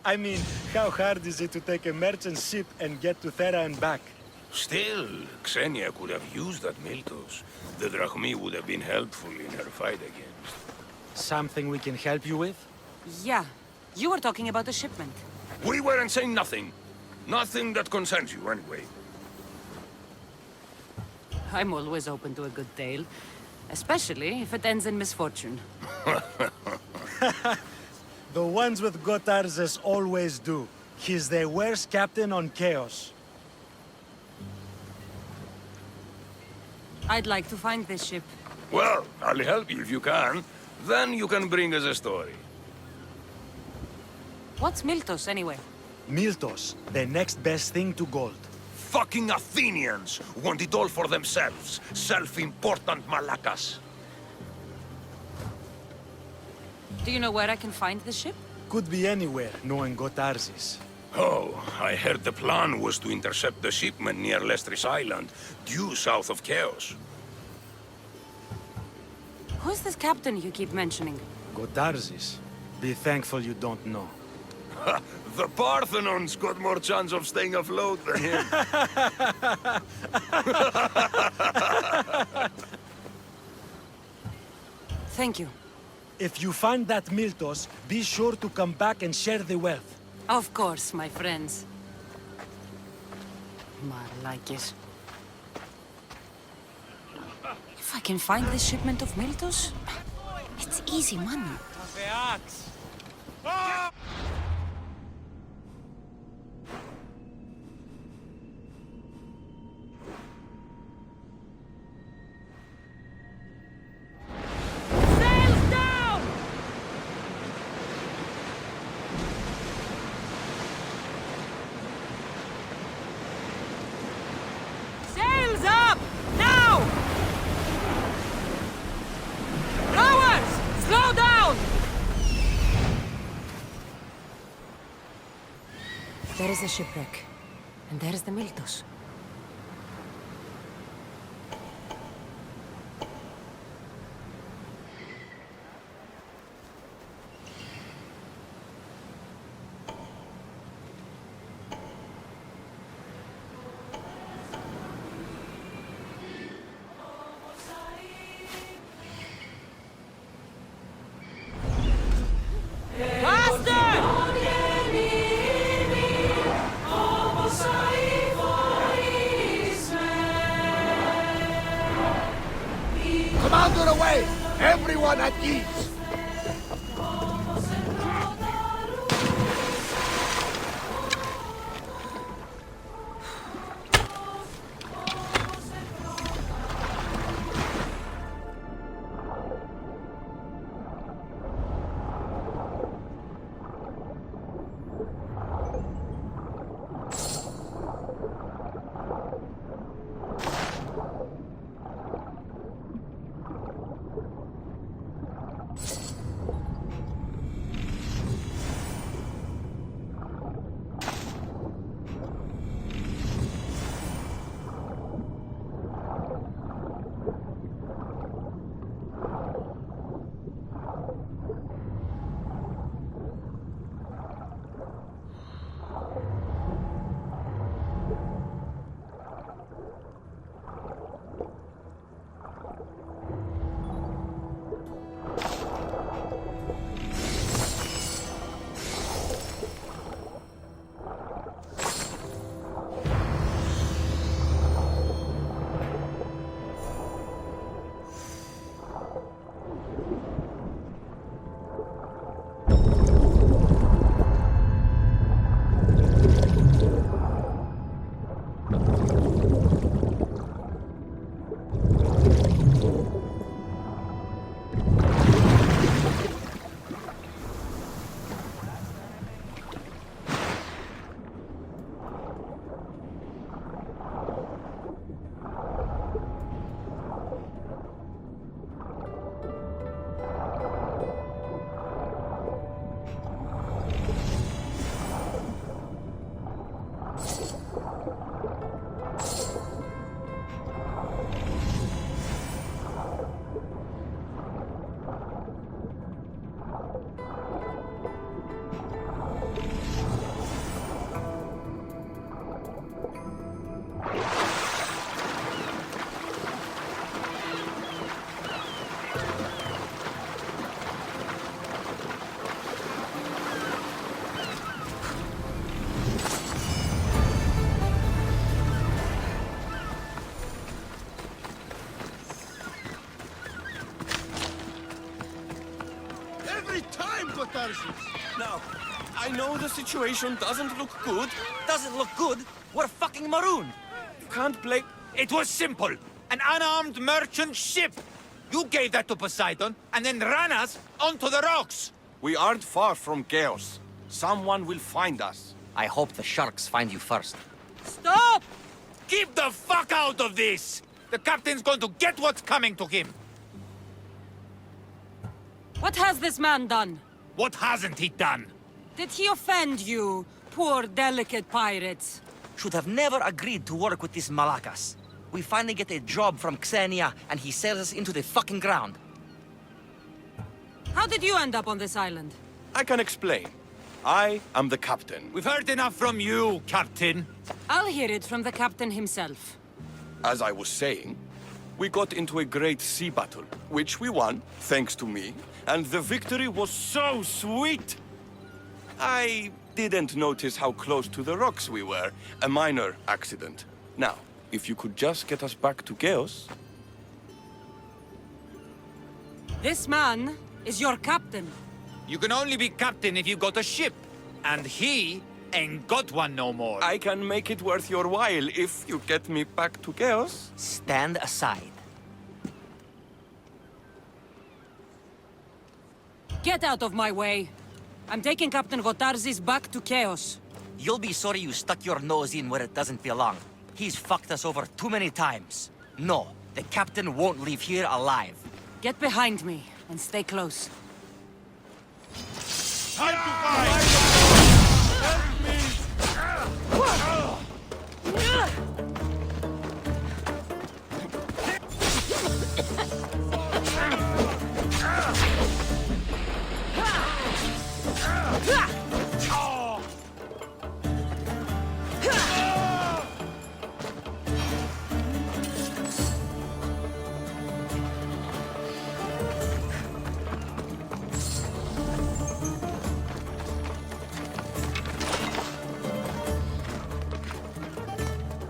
I mean, how hard is it to take a merchant ship and get to Thera and back? Still, Xenia could have used that Miltos. The Drachmi would have been helpful in her fight against. Something we can help you with? Yeah. You were talking about the shipment. We weren't saying nothing. Nothing that concerns you, anyway. I'm always open to a good tale. Especially if it ends in misfortune. The ones with Gotarzes always do. He's the worst captain on Keos. I'd like to find this ship. Well, I'll help you if you can. Then you can bring us a story. What's Miltos, anyway? Miltos, the next best thing to gold. Fucking Athenians want it all for themselves. Self-important malakas. Do you know where I can find the ship? Could be anywhere, knowing Gotarzes. Oh, I heard the plan was to intercept the shipment near Lestris Island, due south of Keos. Who's this captain you keep mentioning? Gotarzes. Be thankful you don't know. The Parthenon's got more chance of staying afloat than him. Thank you. If you find that Miltos, be sure to come back and share the wealth. Of course, my friends. Malakis. If I can find this shipment of Miltos, it's easy money. Sails down! Sails up! Now! Rowers! Slow down! There is the shipwreck. And there is the Miltos. Commander away! Everyone at ease! Gotarzes. Now, I know the situation doesn't look good. Doesn't look good. We're fucking marooned. Can't blame... It was simple. An unarmed merchant ship. You gave that to Poseidon, and then ran us onto the rocks. We aren't far from Keos. Someone will find us. I hope the sharks find you first. Stop! Keep the fuck out of this! The captain's going to get what's coming to him. What has this man done? What hasn't he done? Did he offend you, poor delicate pirates? Should have never agreed to work with this Malakas. We finally get a job from Xenia, and he sells us into the fucking ground. How did you end up on this island? I can explain. I am the captain. We've heard enough from you, Captain. I'll hear it from the captain himself. As I was saying, we got into a great sea battle, which we won, thanks to me, and the victory was so sweet! I didn't notice how close to the rocks we were. A minor accident. Now, if you could just get us back to Keos... This man is your captain. You can only be captain if you got a ship. And he ain't got one no more. I can make it worth your while if you get me back to Keos. Stand aside. Get out of my way. I'm taking Captain Gotarzes back to Keos. You'll be sorry you stuck your nose in where it doesn't belong. He's fucked us over too many times. No, the captain won't leave here alive. Get behind me and stay close. Time to fight!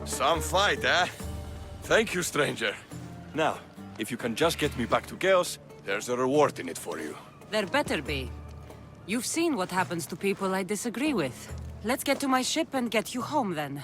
Some fight, eh? Thank you, stranger. Now, if you can just get me back to Keos, there's a reward in it for you. There better be. You've seen what happens to people I disagree with. Let's get to my ship and get you home, then.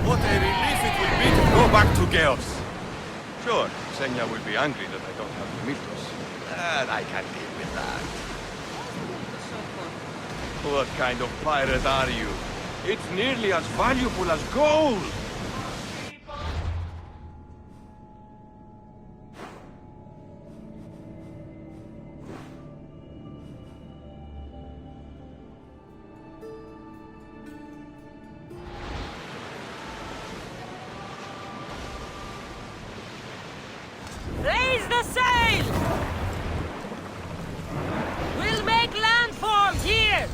What a relief it will be to go back to Keos. Sure, Xenia will be angry that I don't have the Miltos. And I can deal with that. What kind of pirate are you? It's nearly as valuable as gold! Raise the sail! We'll make landfall here!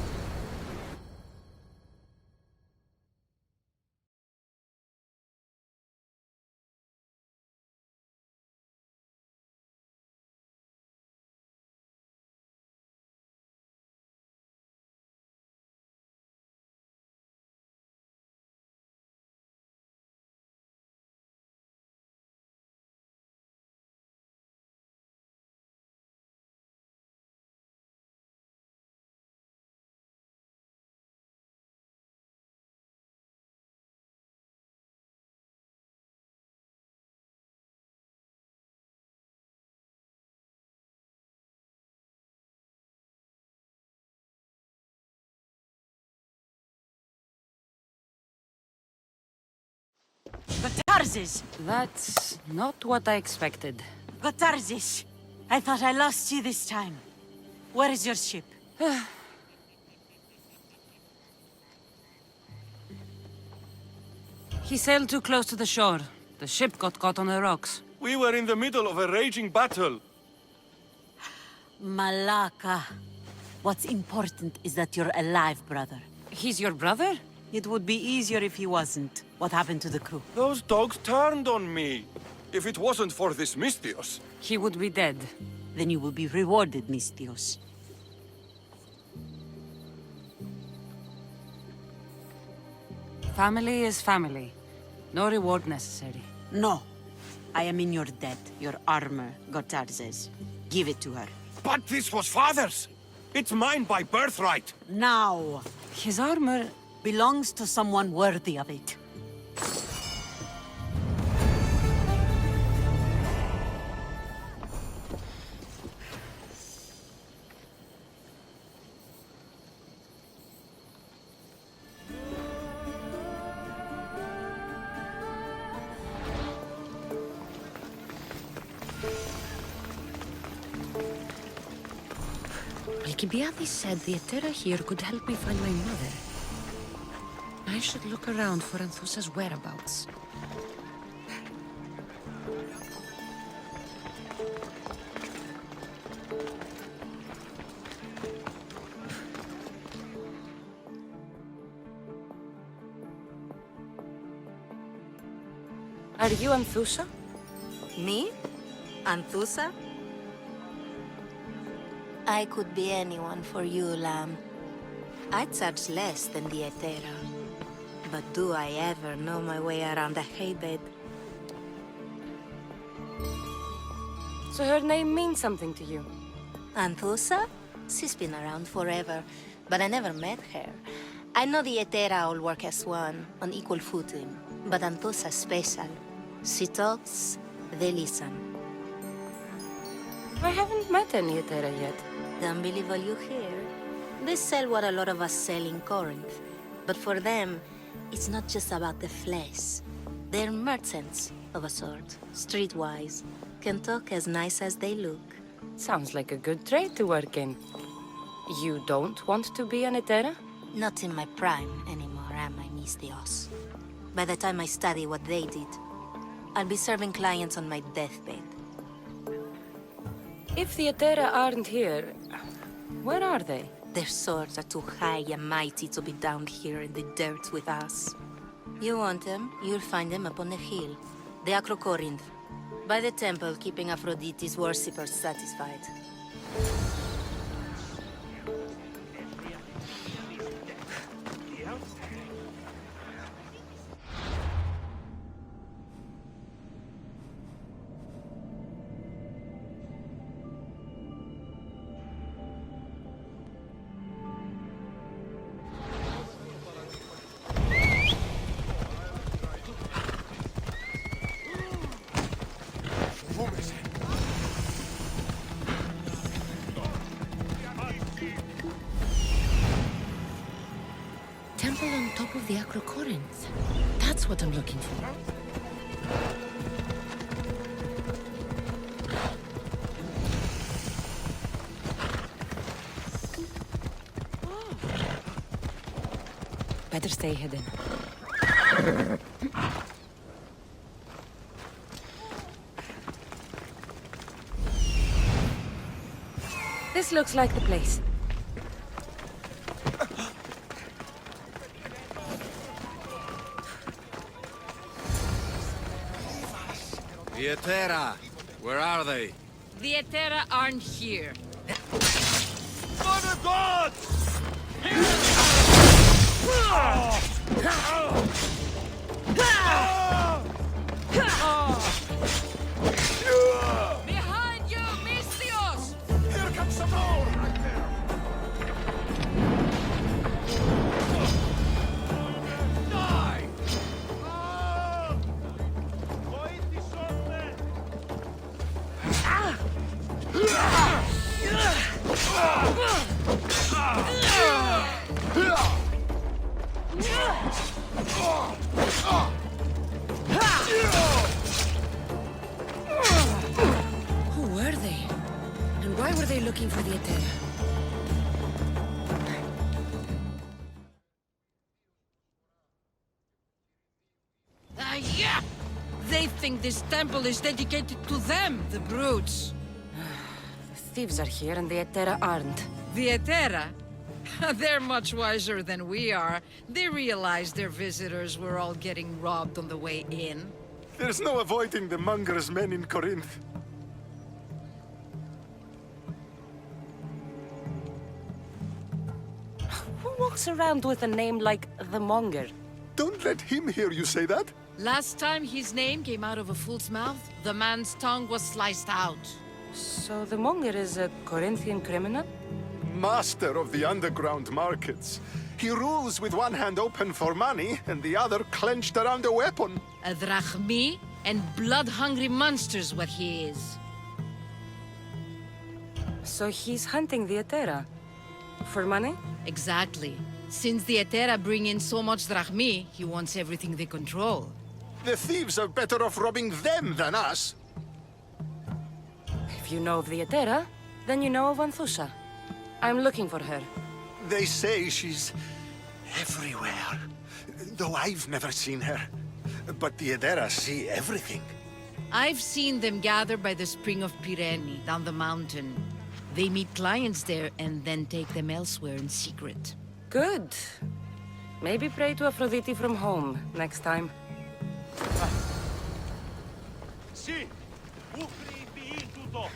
Gotarzes! That's not what I expected. Gotarzes! I thought I lost you this time. Where is your ship? He sailed too close to the shore. The ship got caught on the rocks. We were in the middle of a raging battle. Malaka. What's important is that you're alive, brother. He's your brother? It would be easier if he wasn't. What happened to the crew? Those dogs turned on me. If it wasn't for this Mystios. He would be dead. Then you will be rewarded, Mystios. Family is family. No reward necessary. No. I am in your debt. Your armor, Gotarzes. Give it to her. But this was father's. It's mine by birthright. Now! His armor... Belongs to someone worthy of it. Alcibiades said the Etera here could help me find my mother. I should look around for Anthusa's whereabouts. Are you Anthusa? Me? Anthusa? I could be anyone for you, Lamb. I charge less than the Etera. But do I ever know my way around a haybed? So her name means something to you? Anthusa? She's been around forever, but I never met her. I know the Etera all work as one, on equal footing. But Anthusa's special. She talks, they listen. I haven't met any Etera yet. Don't believe all you hear. They sell what a lot of us sell in Corinth. But for them, it's not just about the flesh. They're merchants of a sort, streetwise. Can talk as nice as they look. Sounds like a good trade to work in. You don't want to be an Etera? Not in my prime anymore, am I, Mystios? By the time I study what they did, I'll be serving clients on my deathbed. If the Etera aren't here, where are they? Their swords are too high and mighty to be down here in the dirt with us. You want them, you'll find them up on the hill. The Acrocorinth. By the temple, keeping Aphrodite's worshippers satisfied. Temple on top of the Acrocorinth. That's what I'm looking for. Better stay hidden. This looks like the place. The Etera, where are they? The Etera aren't here. For the gods! Behind you, Mystios! Here comes some more right there! Die! were they looking for the Etera? Yeah! They think this temple is dedicated to them, the brutes. The thieves are here and the Etera aren't. The Etera? They're much wiser than we are. They realized their visitors were all getting robbed on the way in. There's no avoiding the monger's men in Corinth. Who walks around with a name like the Monger? Don't let him hear you say that. Last time his name came out of a fool's mouth, the man's tongue was sliced out. So the Monger is a Corinthian criminal? Master of the underground markets. He rules with one hand open for money and the other clenched around a weapon. A drachmi and blood-hungry monster's what he is. So he's hunting the Etera? For money? Exactly. Since the Etera bring in so much drachmi, he wants everything they control. The thieves are better off robbing them than us. If you know of the Etera, then you know of Anthusa. I'm looking for her. They say she's everywhere, though I've never seen her. But the Edera see everything. I've seen them gather by the spring of Pirene, down the mountain. They meet clients there and then take them elsewhere in secret. Good. Maybe pray to Aphrodite from home next time. Sì! Ufri il tutto!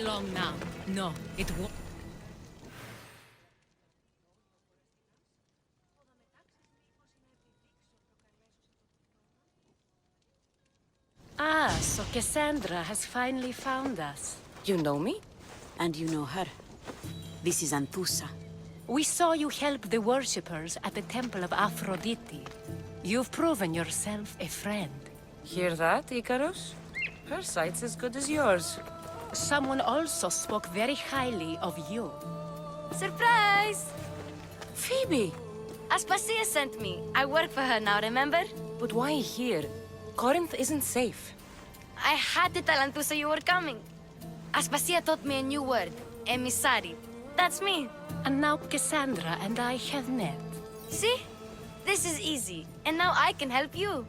Long now. No, it won't. Ah, so Kassandra has finally found us. You know me? And you know her. This is Anthusa. We saw you help the worshippers at the temple of Aphrodite. You've proven yourself a friend. Hear that, Icarus? Her sight's as good as yours. Someone also spoke very highly of you. Surprise! Phoebe! Aspasia sent me. I work for her now, remember? But why here? Corinth isn't safe. I had to tell Anthusa you were coming. Aspasia taught me a new word. Emissary. That's me. And now Kassandra and I have met. See? This is easy. And now I can help you.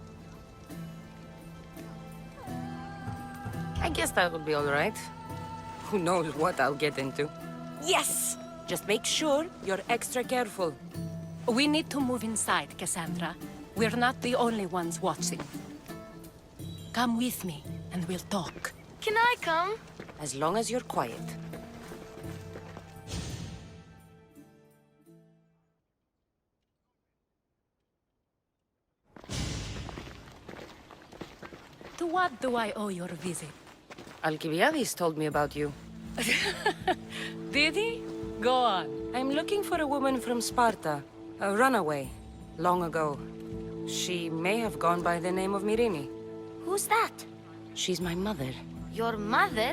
I guess that will be all right. Who knows what I'll get into. Yes! Just make sure you're extra careful. We need to move inside, Kassandra. We're not the only ones watching. Come with me, and we'll talk. Can I come? As long as you're quiet. To what do I owe your visit? Alcibiades told me about you. Did he? Go on. I'm looking for a woman from Sparta. A runaway. Long ago. She may have gone by the name of Myrine. Who's that? She's my mother. Your mother?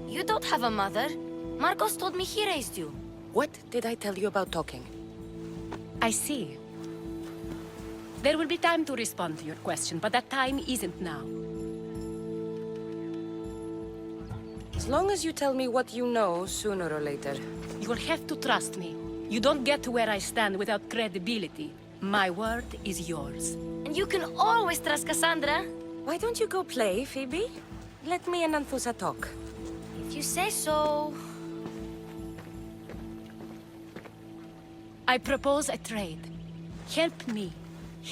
You don't have a mother. Marcos told me he raised you. What did I tell you about talking? I see. There will be time to respond to your question, but that time isn't now. As long as you tell me what you know, sooner or later. You will have to trust me. You don't get to where I stand without credibility. My word is yours. And you can always trust Kassandra. Why don't you go play, Phoebe? Let me and Anthusa talk. If you say so... I propose a trade. Help me.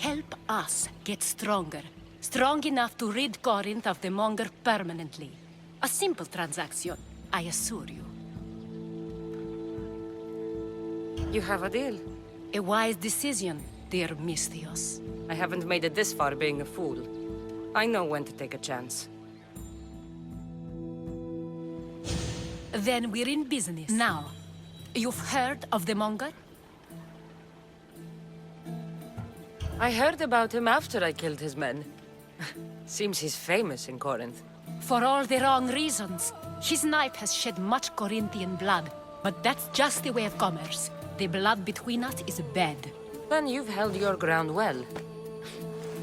Help us get stronger. Strong enough to rid Corinth of the Monger permanently. A simple transaction, I assure you. You have a deal. A wise decision, dear Misthios. I haven't made it this far being a fool. I know when to take a chance. Then we're in business. Now, you've heard of the Monger? I heard about him after I killed his men. Seems he's famous in Corinth. For all the wrong reasons. His knife has shed much Corinthian blood, but that's just the way of commerce. The blood between us is bad. Then you've held your ground well.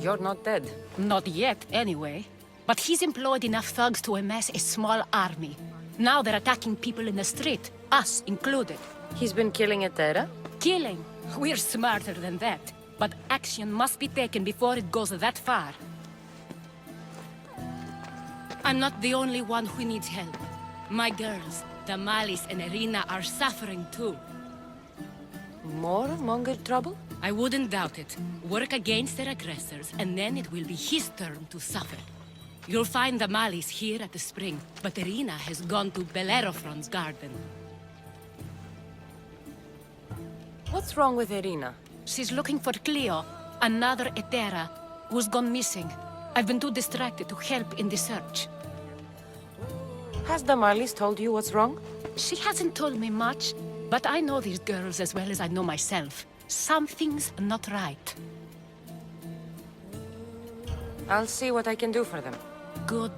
You're not dead. Not yet, anyway. But he's employed enough thugs to amass a small army. Now they're attacking people in the street, us included. He's been killing Etera? Killing? We're smarter than that. But action must be taken before it goes that far. I'm not the only one who needs help. My girls, Damalis and Irina, are suffering too. More Monger trouble? I wouldn't doubt it. Work against their aggressors, and then it will be his turn to suffer. You'll find Damalis here at the spring, but Irina has gone to Bellerophon's garden. What's wrong with Irina? She's looking for Cleo, another Etera, who's gone missing. I've been too distracted to help in the search. Has Damalis told you what's wrong? She hasn't told me much, but I know these girls as well as I know myself. Something's not right. I'll see what I can do for them. Good.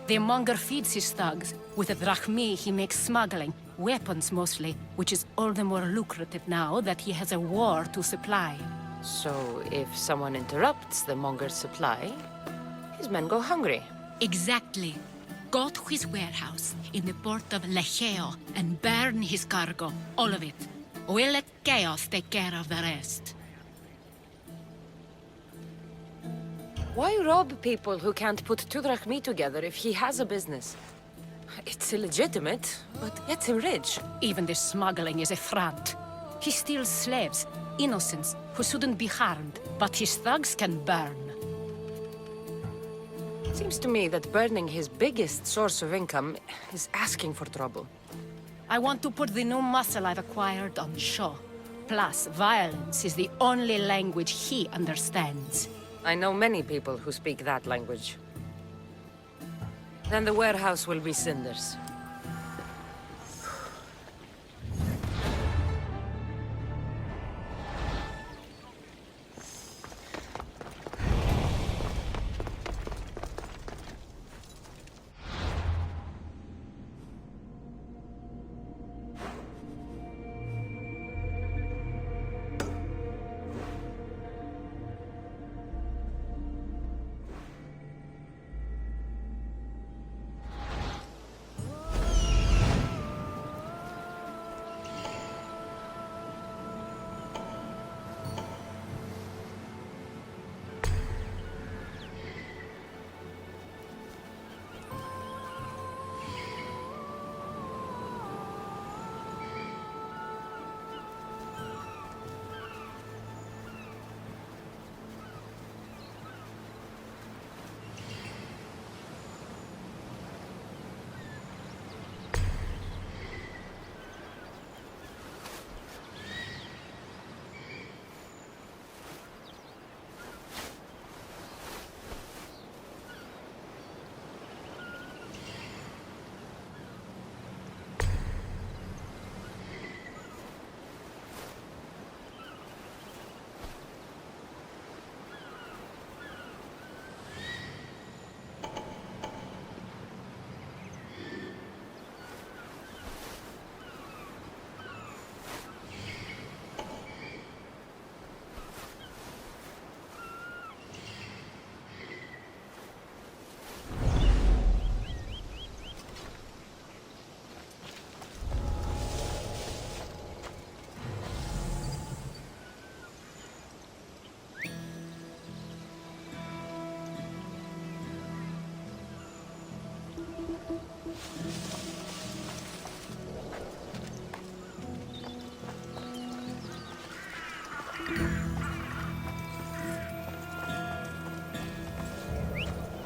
The Monger feeds his thugs. With the drachmi, he makes smuggling. Weapons, mostly, which is all the more lucrative now that he has a war to supply. So, if someone interrupts the Monger's supply, his men go hungry. Exactly. Go to his warehouse in the port of Lecheo and burn his cargo, all of it. We'll let Keos take care of the rest. Why rob people who can't put 2 drachmi together if he has a business? It's illegitimate, but gets him rich. Even the smuggling is a front. He steals slaves, innocents, who shouldn't be harmed, but his thugs can burn. Seems to me that burning his biggest source of income is asking for trouble. I want to put the new muscle I've acquired on show. Plus, violence is the only language he understands. I know many people who speak that language. Then the warehouse will be cinders.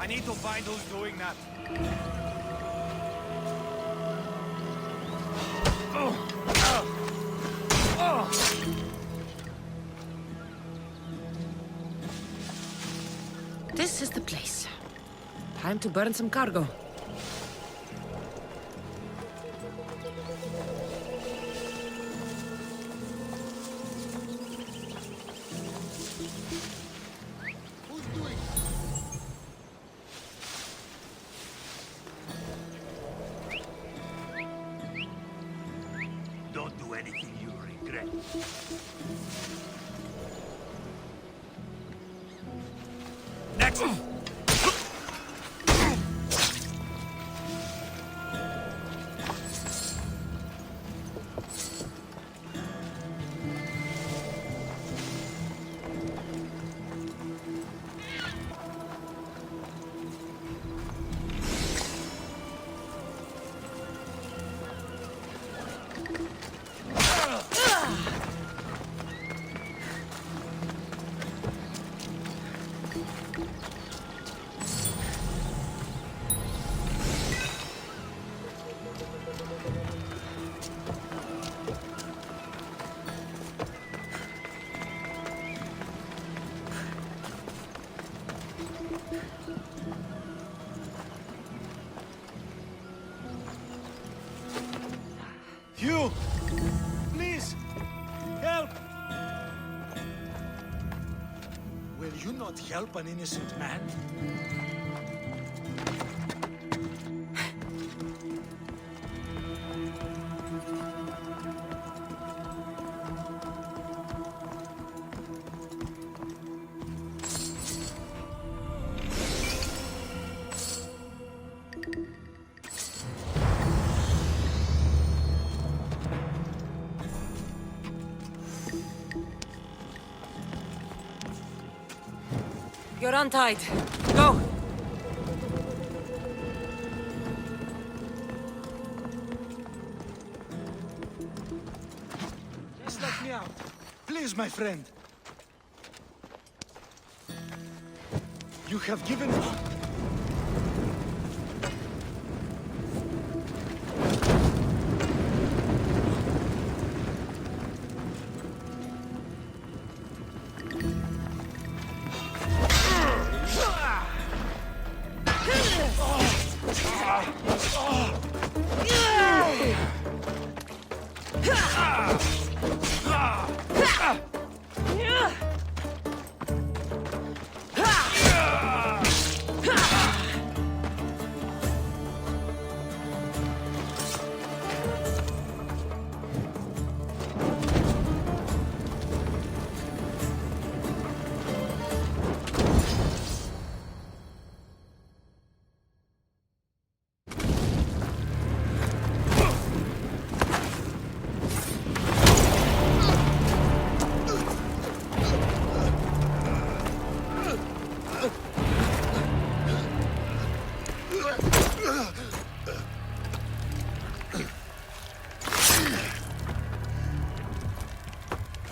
I need to find who's doing that. This is the place. Time to burn some cargo. Don't do anything you regret. Next! You! Please! Help! Will you not help an innocent man? You're untied. Go! Just let me out. Please, my friend. You have given me...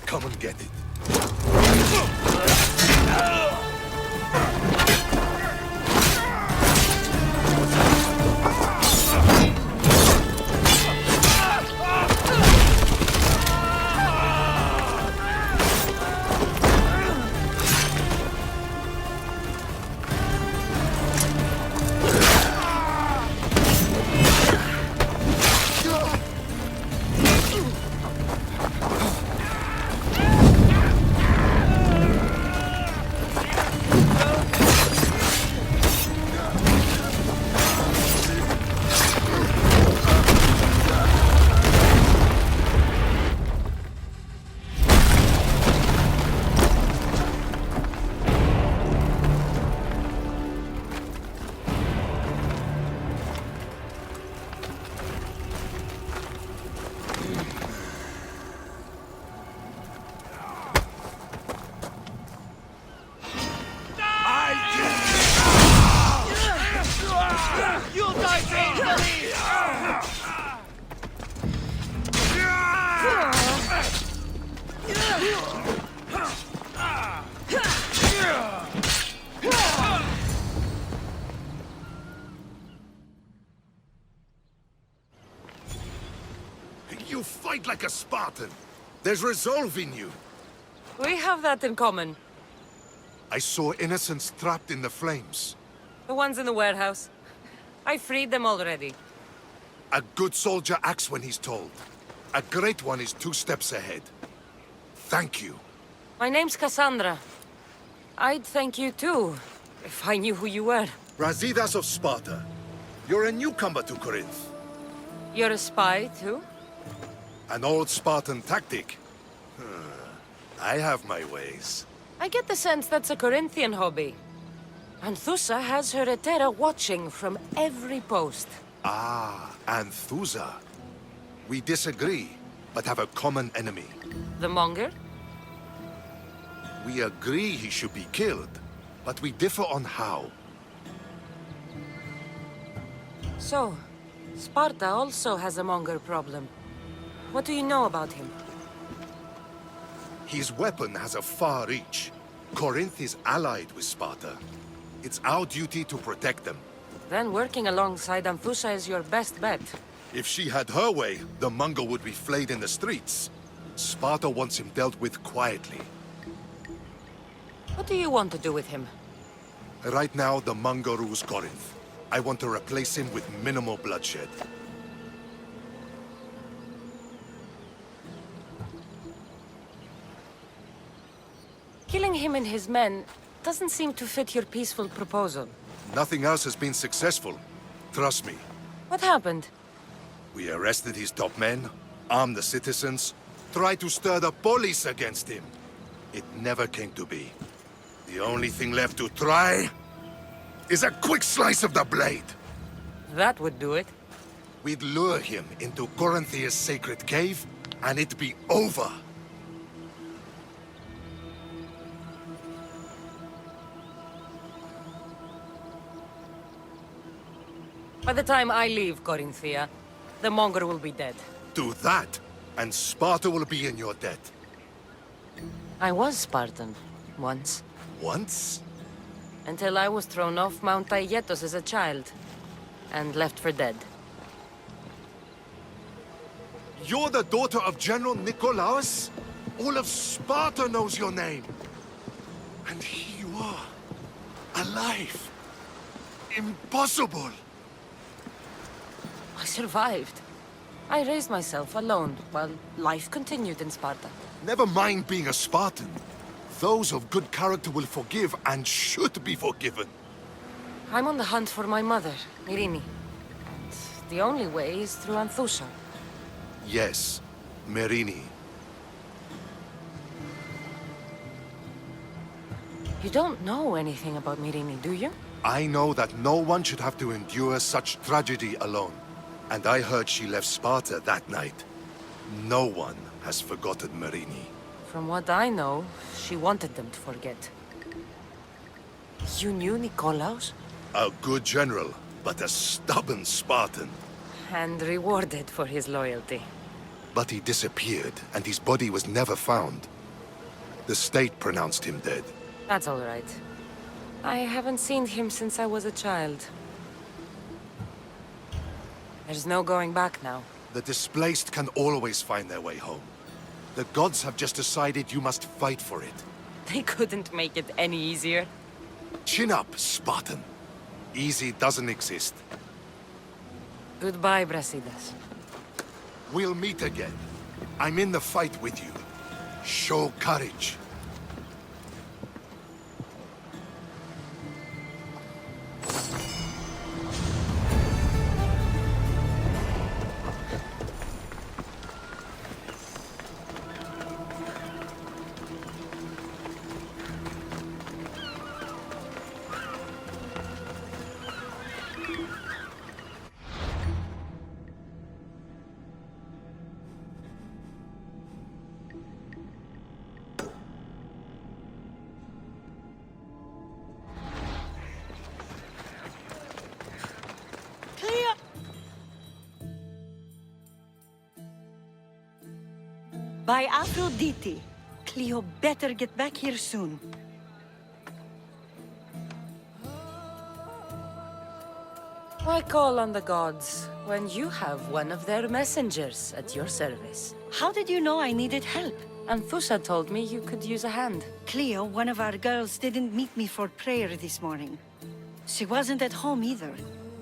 Come and get it. You fight like a Spartan. There's resolve in you. We have that in common. I saw innocents trapped in the flames. The ones in the warehouse. I freed them already. A good soldier acts when he's told. A great one is 2 steps ahead. Thank you. My name's Kassandra. I'd thank you too, if I knew who you were. Razidas of Sparta. You're a newcomer to Corinth. You're a spy too? An old Spartan tactic. I have my ways. I get the sense that's a Corinthian hobby. Anthusa has her Etera watching from every post. Ah, Anthusa. We disagree, but have a common enemy. The Monger? We agree he should be killed, but we differ on how. So, Sparta also has a Monger problem. What do you know about him? His weapon has a far reach. Corinth is allied with Sparta. It's our duty to protect them. Then working alongside Anthusa is your best bet. If she had her way, the Mongol would be flayed in the streets. Sparta wants him dealt with quietly. What do you want to do with him? Right now, the Mongol rules Corinth. I want to replace him with minimal bloodshed. Killing him and his men doesn't seem to fit your peaceful proposal. Nothing else has been successful. Trust me. What happened? We arrested his top men, armed the citizens, tried to stir the police against him. It never came to be. The only thing left to try is a quick slice of the blade. That would do it. We'd lure him into Corinthia's sacred cave, and it'd be over. By the time I leave Corinthia, the Monger will be dead. Do that, and Sparta will be in your debt. I was Spartan, once. Once? Until I was thrown off Mount Aietos as a child, and left for dead. You're the daughter of General Nikolaos? All of Sparta knows your name. And here you are, alive. Impossible. I survived. I raised myself alone, while life continued in Sparta. Never mind being a Spartan. Those of good character will forgive and should be forgiven. I'm on the hunt for my mother, Myrini. And the only way is through Anthusa. Yes, Myrini. You don't know anything about Myrini, do you? I know that no one should have to endure such tragedy alone. And I heard she left Sparta that night. No one has forgotten Myrini. From what I know, she wanted them to forget. You knew Nikolaos? A good general, but a stubborn Spartan. And rewarded for his loyalty. But he disappeared, and his body was never found. The state pronounced him dead. That's all right. I haven't seen him since I was a child. There's no going back now. The displaced can always find their way home. The gods have just decided you must fight for it. They couldn't make it any easier. Chin up, Spartan. Easy doesn't exist. Goodbye, Brasidas. We'll meet again. I'm in the fight with you. Show courage. By Aphrodite, Cleo better get back here soon. Why call on the gods when you have one of their messengers at your service? How did you know I needed help? Anthusa told me you could use a hand. Cleo, one of our girls, didn't meet me for prayer this morning. She wasn't at home either.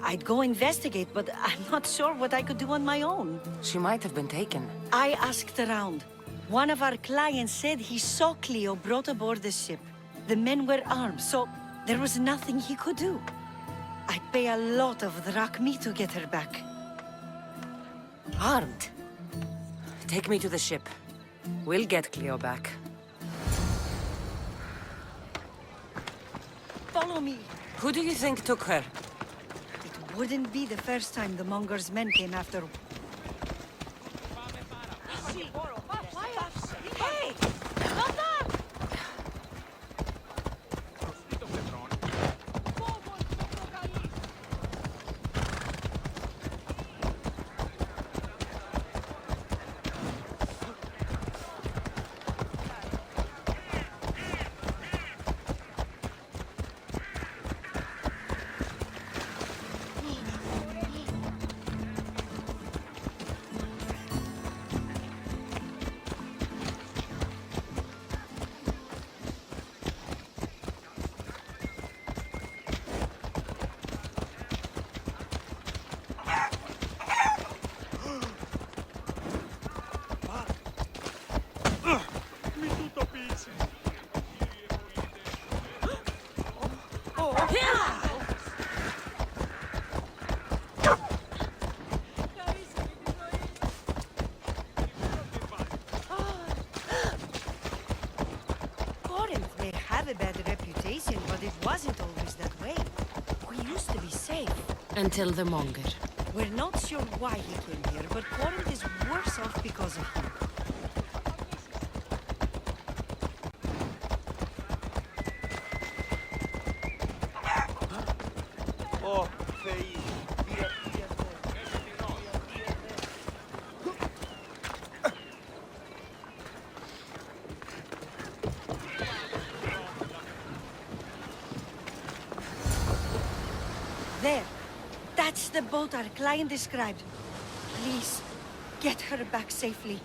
I'd go investigate, but I'm not sure what I could do on my own. She might have been taken. I asked around. One of our clients said he saw Cleo brought aboard the ship. The men were armed, so there was nothing he could do. I'd pay a lot of drachmi to get her back. Armed? Take me to the ship. We'll get Cleo back. Follow me. Who do you think took her? It wouldn't be the first time the Monger's men came after... Hey! Stop that! Corinth may have a bad reputation, but it wasn't always that way. We used to be safe. Until the Monger. We're not sure why he came here, but Corinth is worse off because of him. There. That's the boat our client described. Please, get her back safely.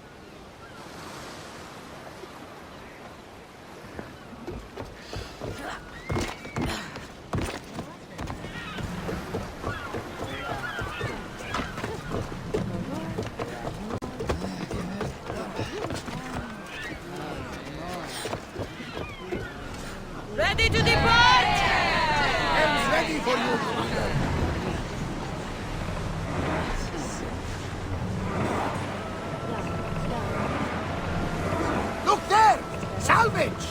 Ready to depart! Helm's ready for you, Commander. Look there! Salvage!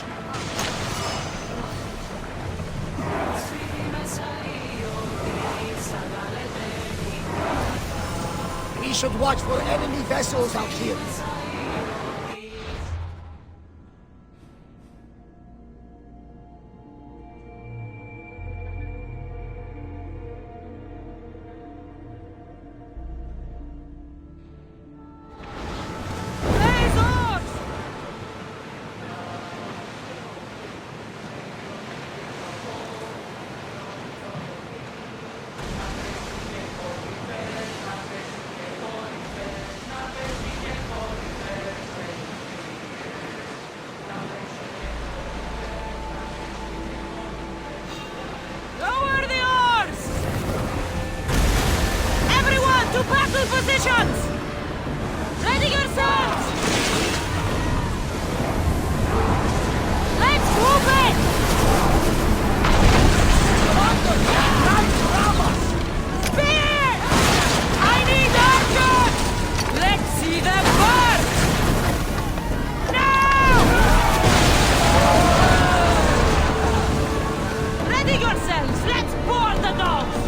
We should watch for enemy vessels out here. Lower the oars! Everyone to battle positions! Ready yourselves! Let's move it! Spear! I need archers! Let's see them burn! Now! Ready yourselves! Let's board the dogs!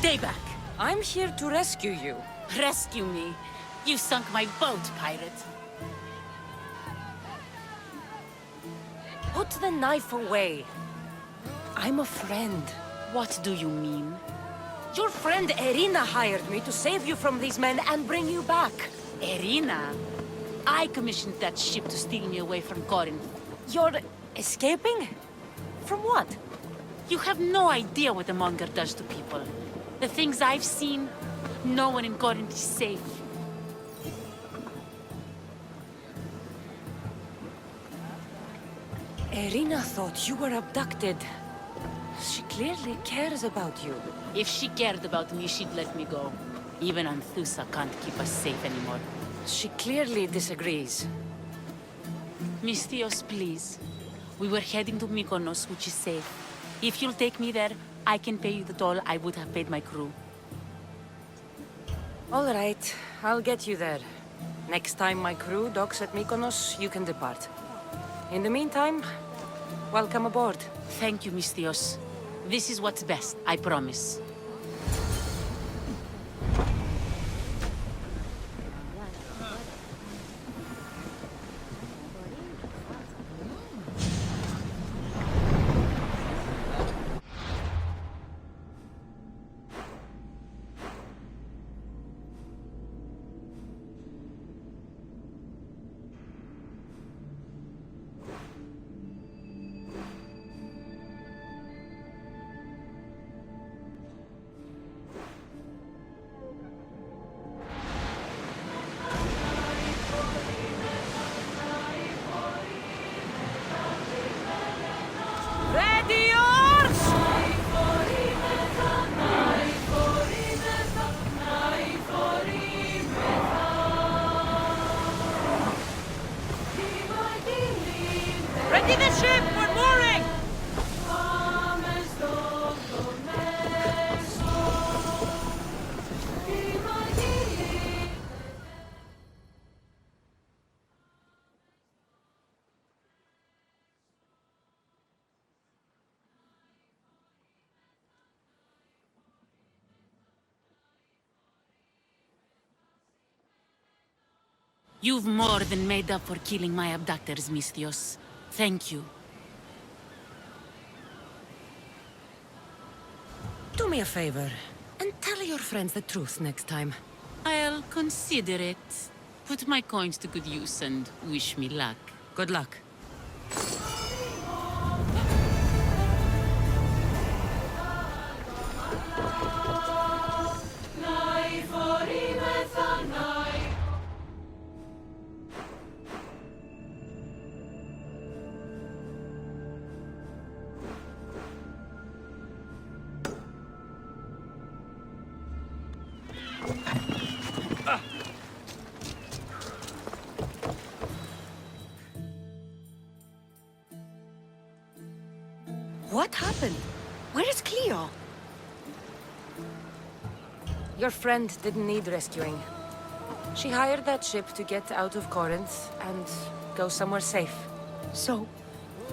Stay back. I'm here to rescue you. Rescue me. You sunk my boat, pirate. Put the knife away. I'm a friend. What do you mean? Your friend Irina hired me to save you from these men and bring you back. Irina? I commissioned that ship to steal me away from Corinth. You're escaping? From what? You have no idea what the Monger does to people. The things I've seen, no one in Corinth is safe. Irina thought you were abducted. She clearly cares about you. If she cared about me, she'd let me go. Even Anthusa can't keep us safe anymore. She clearly disagrees. Misthios, please. We were heading to Mykonos, which is safe. If you'll take me there, I can pay you the toll I would have paid my crew. All right, I'll get you there. Next time my crew docks at Mykonos, you can depart. In the meantime, welcome aboard. Thank you, Misthios. This is what's best, I promise. Ready the ship! We're mooring! You've more than made up for killing my abductors, Misthios. Thank you. Do me a favor, and tell your friends the truth next time. I'll consider it. Put my coins to good use and wish me luck. Good luck. What happened? Where is Cleo? Your friend didn't need rescuing. She hired that ship to get out of Corinth and go somewhere safe. So,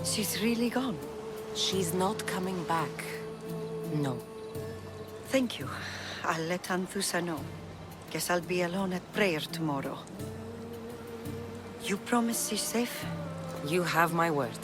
she's really gone? She's not coming back. No. Thank you. I'll let Anthusa know. Guess I'll be alone at prayer tomorrow. You promise she's safe? You have my word.